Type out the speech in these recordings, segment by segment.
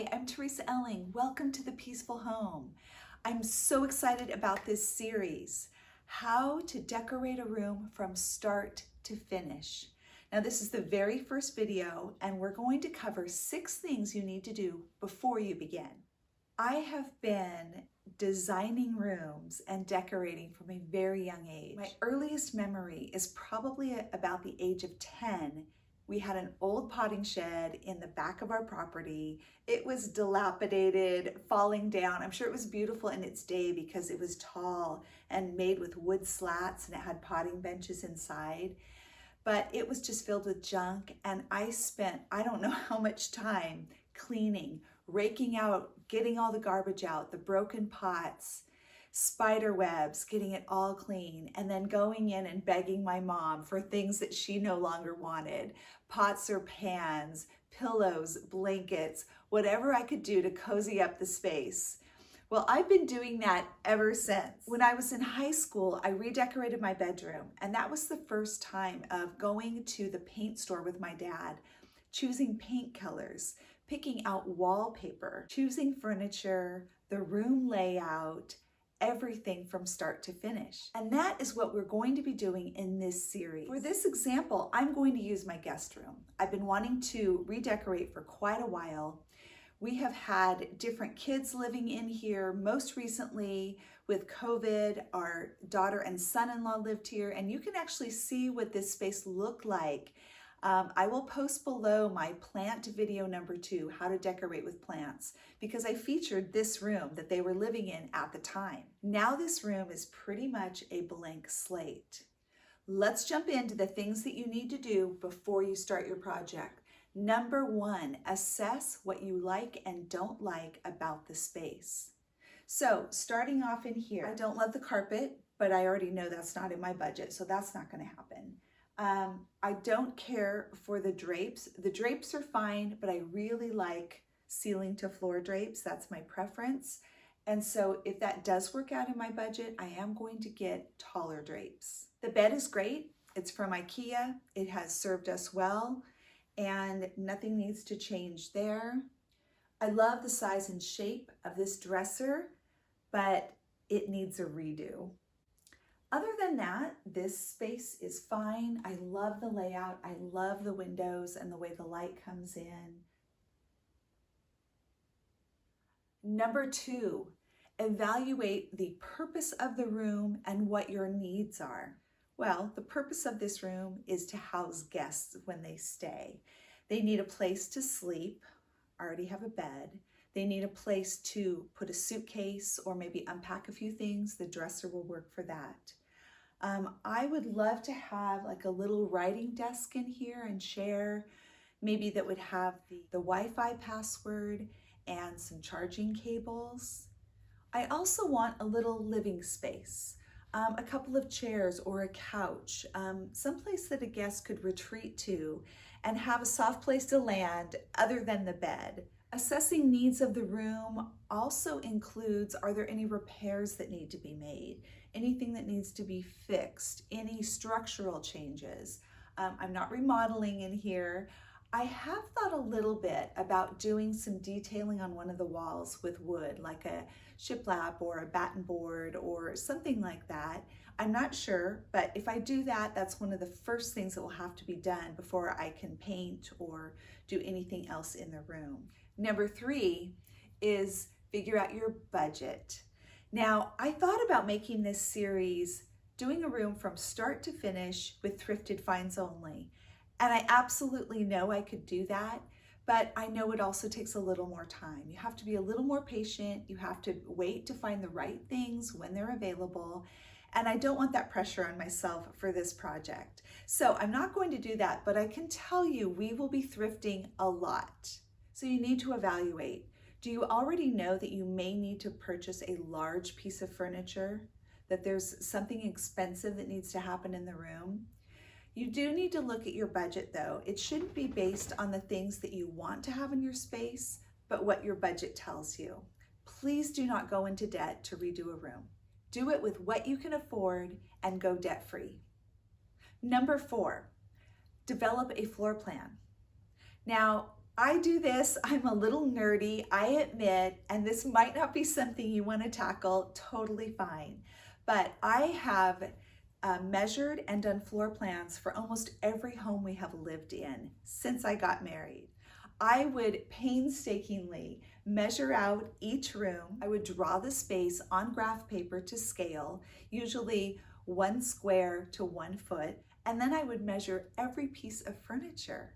Hi, I'm Teresa Elling. Welcome to The Peaceful Home. I'm so excited about this series, How to Decorate a Room from Start to Finish. Now, this is the very first video, and we're going to cover 6 things you need to do before you begin. I have been designing rooms and decorating from a very young age. My earliest memory is probably about the age of 10. We had an old potting shed in the back of our property. It was dilapidated, falling down. I'm sure it was beautiful in its day because it was tall and made with wood slats and it had potting benches inside. But it was just filled with junk, and I spent, I don't know how much time cleaning, raking out, getting all the garbage out, the broken pots, spider webs, getting it all clean, and then going in and begging my mom for things that she no longer wanted, pots or pans, pillows, blankets, whatever I could do to cozy up the space. Well, I've been doing that ever since. When I was in high school, I redecorated my bedroom, and that was the first time of going to the paint store with my dad, choosing paint colors, picking out wallpaper, choosing furniture, the room layout, everything from start to finish. And that is what we're going to be doing in this series. For this example, I'm going to use my guest room. I've been wanting to redecorate for quite a while. We have had different kids living in here. Most recently with COVID, our daughter and son-in-law lived here, and you can actually see what this space looked like. I will post below my plant video number 2, how to decorate with plants, because I featured this room that they were living in at the time. Now this room is pretty much a blank slate. Let's jump into the things that you need to do before you start your project. Number 1, assess what you like and don't like about the space. So starting off in here, I don't love the carpet, but I already know that's not in my budget, so that's not going to happen. I don't care for the drapes. The drapes are fine, but I really like ceiling to floor drapes. That's my preference. And so if that does work out in my budget, I am going to get taller drapes. The bed is great. It's from IKEA. It has served us well, and nothing needs to change there. I love the size and shape of this dresser, but it needs a redo. Other than that, this space is fine. I love the layout. I love the windows and the way the light comes in. Number 2, evaluate the purpose of the room and what your needs are. Well, the purpose of this room is to house guests when they stay. They need a place to sleep. I already have a bed. They need a place to put a suitcase or maybe unpack a few things. The dresser will work for that. I would love to have like a little writing desk in here and chair, maybe that would have the Wi-Fi password and some charging cables. I also want a little living space, a couple of chairs or a couch, someplace that a guest could retreat to and have a soft place to land other than the bed. Assessing needs of the room also includes, are there any repairs that need to be made? Anything that needs to be fixed? Any structural changes? I'm not remodeling in here. I have thought a little bit about doing some detailing on one of the walls with wood, like a shiplap or a batten board or something like that. I'm not sure, but if I do that, that's one of the first things that will have to be done before I can paint or do anything else in the room. Number 3 is figure out your budget. Now, I thought about making this series, doing a room from start to finish with thrifted finds only. And I absolutely know I could do that, but I know it also takes a little more time. You have to be a little more patient. You have to wait to find the right things when they're available. And I don't want that pressure on myself for this project. So I'm not going to do that, but I can tell you we will be thrifting a lot. So you need to evaluate. Do you already know that you may need to purchase a large piece of furniture? That there's something expensive that needs to happen in the room? You do need to look at your budget though. It shouldn't be based on the things that you want to have in your space, but what your budget tells you. Please do not go into debt to redo a room. Do it with what you can afford and go debt-free. Number 4, develop a floor plan. Now, I do this, I'm a little nerdy, I admit, and this might not be something you want to tackle, totally fine. But I have measured and done floor plans for almost every home we have lived in since I got married. I would painstakingly measure out each room. I would draw the space on graph paper to scale, usually 1 square to 1 foot, and then I would measure every piece of furniture.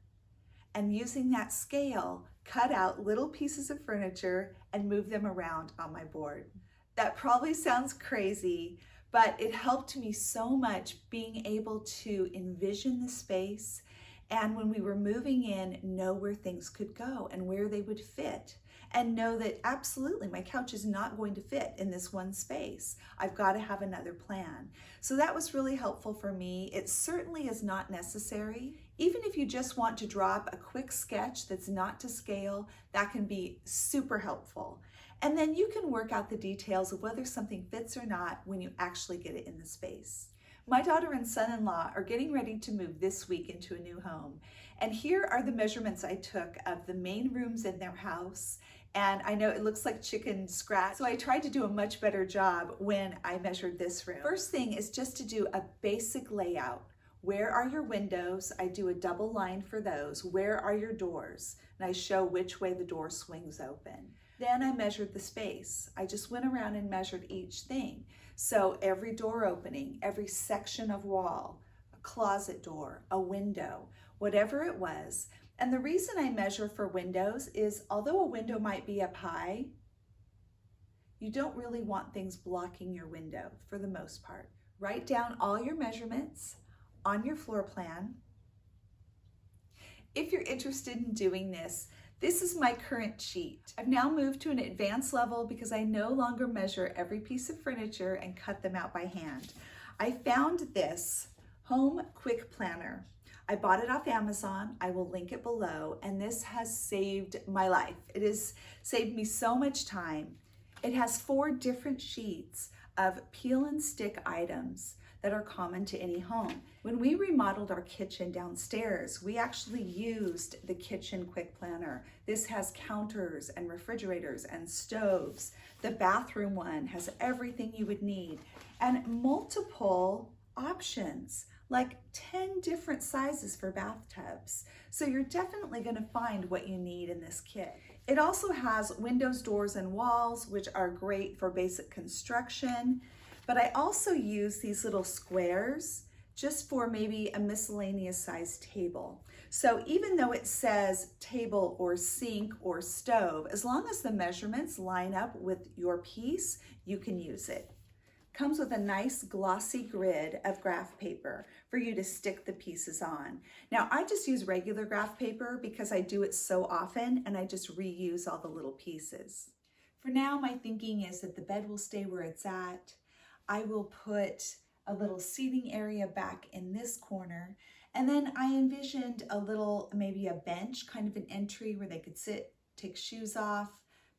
And using that scale, cut out little pieces of furniture and move them around on my board. That probably sounds crazy, but it helped me so much being able to envision the space, and when we were moving in, know where things could go and where they would fit, and know that absolutely my couch is not going to fit in this one space. I've got to have another plan. So that was really helpful for me. It certainly is not necessary. Even if you just want to drop a quick sketch that's not to scale, that can be super helpful. And then you can work out the details of whether something fits or not when you actually get it in the space. My daughter and son-in-law are getting ready to move this week into a new home. And here are the measurements I took of the main rooms in their house. And I know it looks like chicken scratch, so I tried to do a much better job when I measured this room. First thing is just to do a basic layout. Where are your windows? I do a double line for those. Where are your doors? And I show which way the door swings open. Then I measured the space. I just went around and measured each thing. So every door opening, every section of wall, a closet door, a window, whatever it was. And the reason I measure for windows is, although a window might be up high, you don't really want things blocking your window for the most part. Write down all your measurements on your floor plan. If you're interested in doing this, this is my current sheet. I've now moved to an advanced level because I no longer measure every piece of furniture and cut them out by hand. I found this Home Quick Planner. I bought it off Amazon. I will link it below, and this has saved my life. It has saved me so much time. It has 4 different sheets of peel and stick items that are common to any home. When we remodeled our kitchen downstairs, we actually used the Kitchen Quick Planner. This has counters and refrigerators and stoves. The bathroom one has everything you would need and multiple options, like 10 different sizes for bathtubs. So you're definitely gonna find what you need in this kit. It also has windows, doors, and walls, which are great for basic construction. But I also use these little squares just for maybe a miscellaneous size table. So even though it says table or sink or stove, as long as the measurements line up with your piece, you can use it. Comes with a nice glossy grid of graph paper for you to stick the pieces on. Now I just use regular graph paper because I do it so often and I just reuse all the little pieces. For now, my thinking is that the bed will stay where it's at. I will put a little seating area back in this corner. And then I envisioned a little, maybe a bench, kind of an entry where they could sit, take shoes off,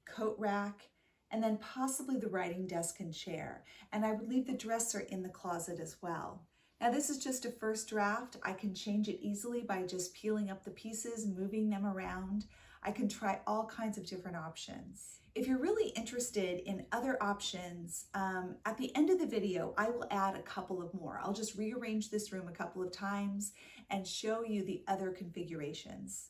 coat rack, and then possibly the writing desk and chair. And I would leave the dresser in the closet as well. Now this is just a first draft. I can change it easily by just peeling up the pieces, moving them around. I can try all kinds of different options. If you're really interested in other options, at the end of the video, I will add a couple of more. I'll just rearrange this room a couple of times and show you the other configurations.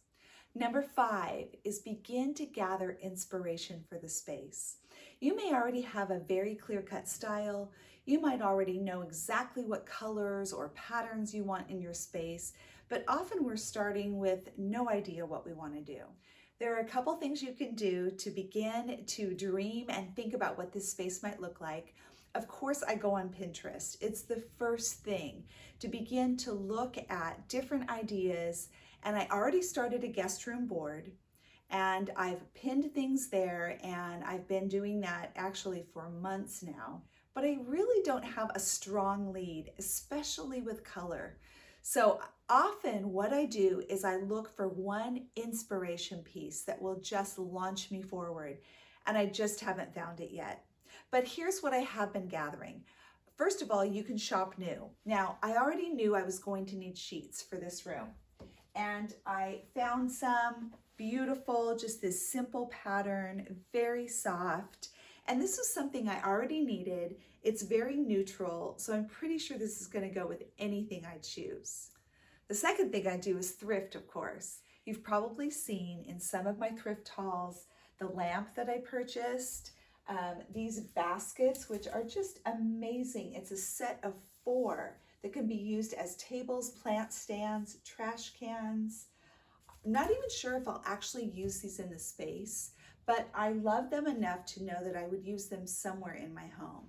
Number 5 is begin to gather inspiration for the space. You may already have a very clear-cut style. You might already know exactly what colors or patterns you want in your space, but often we're starting with no idea what we want to do. There are a couple things you can do to begin to dream and think about what this space might look like. Of course, I go on Pinterest. It's the first thing to begin to look at different ideas. And I already started a guest room board and I've pinned things there, and I've been doing that actually for months now. But I really don't have a strong lead, especially with color. So often what I do is I look for one inspiration piece that will just launch me forward, and I just haven't found it yet. But here's what I have been gathering. First of all, you can shop new. Now, I already knew I was going to need sheets for this room, and I found some Beautiful, just this simple pattern, very soft. And this was something I already needed. It's very neutral, so I'm pretty sure this is going to go with anything I choose. The second thing I do is thrift, of course. You've probably seen in some of my thrift hauls the lamp that I purchased, these baskets, which are just amazing. It's a set of 4 that can be used as tables, plant stands, trash cans. I'm not even sure if I'll actually use these in the space, but I love them enough to know that I would use them somewhere in my home.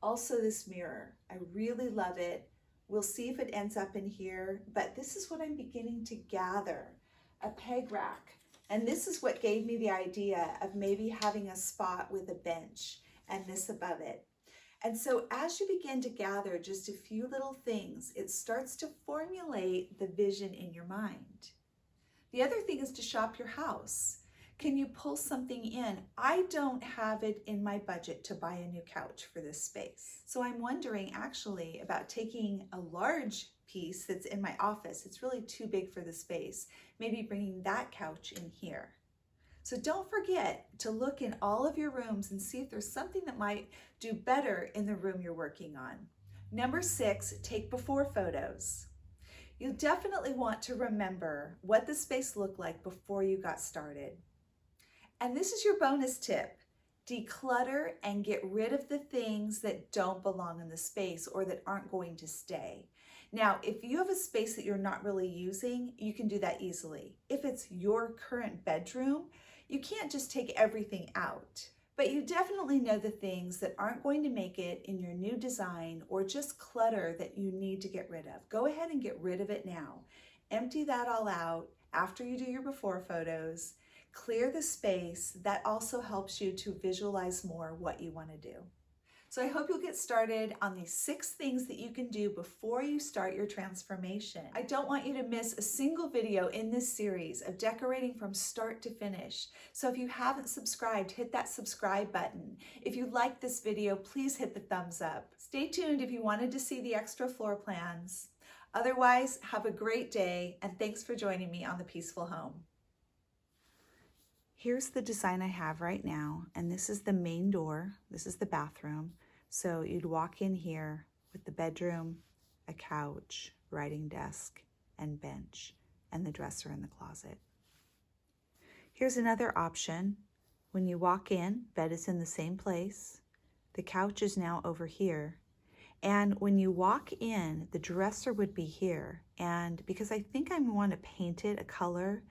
Also, this mirror, I really love it. We'll see if it ends up in here, but this is what I'm beginning to gather, a peg rack. And this is what gave me the idea of maybe having a spot with a bench and this above it. And so as you begin to gather just a few little things, it starts to formulate the vision in your mind. The other thing is to shop your house. Can you pull something in? I don't have it in my budget to buy a new couch for this space. So I'm wondering actually about taking a large piece that's in my office. It's really too big for the space. Maybe bringing that couch in here. So don't forget to look in all of your rooms and see if there's something that might do better in the room you're working on. Number 6, take before photos. You'll definitely want to remember what the space looked like before you got started. And this is your bonus tip. Declutter and get rid of the things that don't belong in the space or that aren't going to stay. Now, if you have a space that you're not really using, you can do that easily. If it's your current bedroom, you can't just take everything out. But you definitely know the things that aren't going to make it in your new design or just clutter that you need to get rid of. Go ahead and get rid of it now. Empty that all out after you do your before photos. Clear the space. That also helps you to visualize more what you want to do. So I hope you'll get started on these 6 things that you can do before you start your transformation. I don't want you to miss a single video in this series of decorating from start to finish. So if you haven't subscribed, hit that subscribe button. If you like this video, please hit the thumbs up. Stay tuned if you wanted to see the extra floor plans. Otherwise, have a great day and thanks for joining me on The Peaceful Home. Here's the design I have right now, and this is the main door. This is the bathroom. So you'd walk in here with the bedroom, a couch, writing desk, and bench, and the dresser in the closet. Here's another option. When you walk in, bed is in the same place. The couch is now over here. And when you walk in, the dresser would be here. And because I think I want to paint it a color,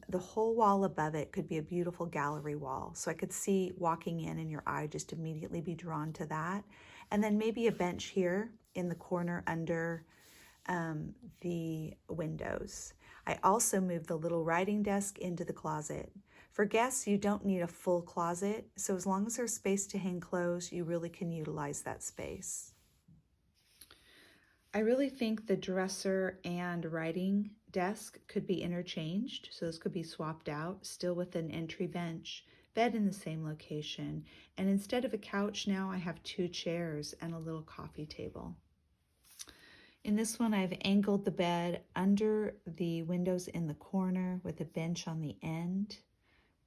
the whole wall above it could be a beautiful gallery wall. So I could see walking in and your eye just immediately be drawn to that. And then maybe a bench here in the corner under the windows. I also moved the little writing desk into the closet. For guests, you don't need a full closet. So as long as there's space to hang clothes, you really can utilize that space. I really think the dresser and writing desk could be interchanged. So this could be swapped out, still with an entry bench, bed in the same location. And instead of a couch now, I have 2 chairs and a little coffee table. In this one, I've angled the bed under the windows in the corner with a bench on the end,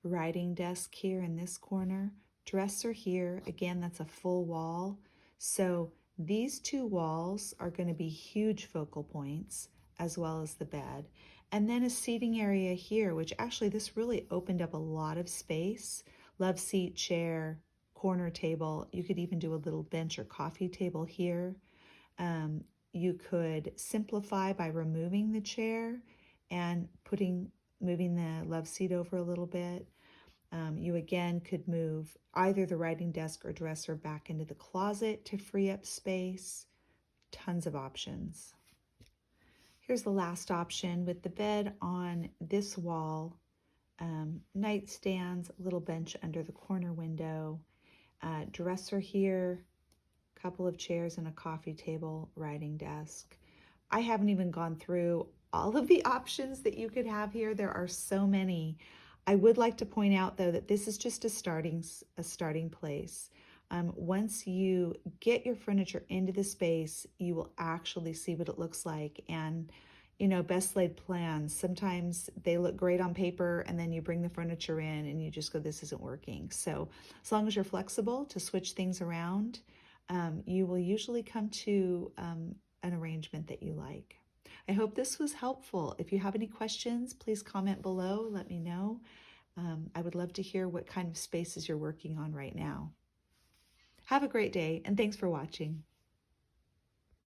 writing desk here in this corner, dresser here. Again, that's a full wall. So these 2 walls are going to be huge focal points, as well as the bed. And then a seating area here, which actually this really opened up a lot of space. Love seat, chair, corner table. You could even do a little bench or coffee table here. You could simplify by removing the chair and moving the love seat over a little bit. You again could move either the writing desk or dresser back into the closet to free up space. Tons of options. Here's the last option with the bed on this wall, nightstands, little bench under the corner window, dresser here, couple of chairs and a coffee table, writing desk. I haven't even gone through all of the options that you could have here. There are so many. I would like to point out though that this is just a starting place. Once you get your furniture into the space, you will actually see what it looks like. And best laid plans, sometimes they look great on paper and then you bring the furniture in and you just go, this isn't working. So as long as you're flexible to switch things around, you will usually come to an arrangement that you like. I hope this was helpful. If you have any questions, please comment below. Let me know. I would love to hear what kind of spaces you're working on right now. Have a great day, and thanks for watching.